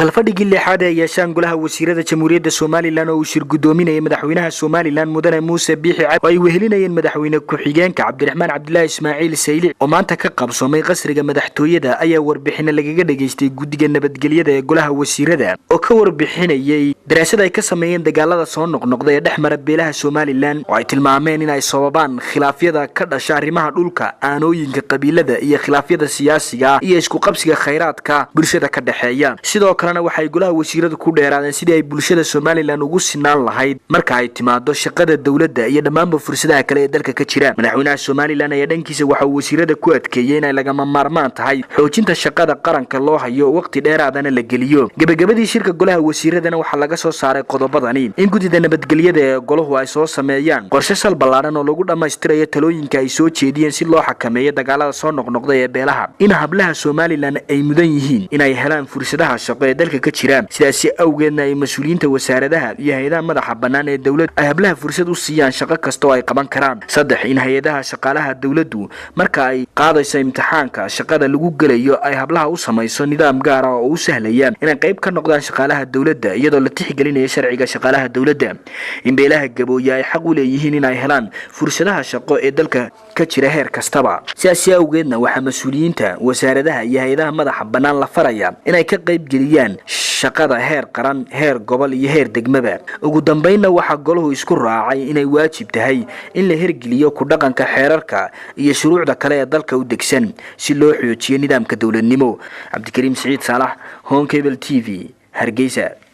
kalfadhigii lixaad ee yeeshaan golaha wasiirada jamhuuriyadda Soomaaliland oo uu shir gudoominayay madaxweynaha Soomaaliland mudane Muuse Biixi Cabdi ay wehelinayeen madaxweyne ku-xigeenka Cabdiraxmaan Cabdullaahi Ismaaciil Saylic oo maanta ka qabsoomay qasriga madaxtooyada ayaa warbixin lagaga dhageystay guddiga nabadgelyada ee golaha wasiirada oo ka warbixinayay daraasad ay ka sameeyeen dagaalada soo noqnoqday ee dhexmara beelaha Soomaaliland oo ay tilmaameen in ay sababaan khilaafyada ka dhasha arrimaha dhulka, aanooyinka qabiilada iyo khilaafyada siyaasiga iyo isku qabsiga kheyraadka bulshada ka dhaxeeya. sidoo kalena waxay golaha wasiiradu ku dheeraadeen sidii ay bulshada Soomaaliland ugu sinaan lahayd marka ay timaado shaqada dawladda iyo dhammaan fursadaha kale ee dalka ka jira. madaxweynaha Soomaaliland ayaa dhankiisa waxa uu wasiirada ku adkeeyay in ay lagama maarmaan tahay xoojinta shaqada qaranka loo hayo waqti dheeraadana la geliyo. gabagabadii shirka golaha wasiiradana waxa laga soo saaray qodobadani in gudida nabadgelyada ee golahu ay soo sameeyaan qorshe sal ballaaran oo lagu dhameystirayo talooyinka ay soo jeediyeen si loo xakameeyo dagaalada soo noqnoqday ee beelaha, in hablaha Soomaaliland ay mudan yihiin in ay helaan fursadaha shaqo ee dalka ka jira. sidaas awgeedna ay mas'uuliyiinta wasaaradaha iyo hay'adaha madaxa bannaan ee dawladda ay hablaha fursad u siiyaan shaqo kasta oo ay qaban karaan. saddex, in hay'adaha shaqaalaha dawladdu marka ay qaadayso imtixaanka shaqada lagu galayo ay hablaha u samayso nidaam gaar ah oo u sahlaya inay qayb ka noqdaan shaqaalaha dawladda iyadoo la tixgelinayo sharciga shaqaalaha dawladda. in beelaha gabooya ay xaq u leeyihiin in ay helaan fursadaha shaqo ee dalka ka jira heer kastaba. sidaas awgeedna waxa mas'uuliyiinta wasaaradaha iyo hay'adaha madaxa bannaan la faraya inay ka qayb geliyaan shaqada heer qaran, heer gobol iyo heer degmaba. ugu dambeynna waxa golahu isku raacay inay waajib tahay in la hirgeliyo ku dhaqanka xeerarka iyo shuruucda kale ee dalka u degsan si loo xoojiyo nidaamka dawladnimo. Cabdikariim Saciid Saalax, Home Cable TV, Hargeysa.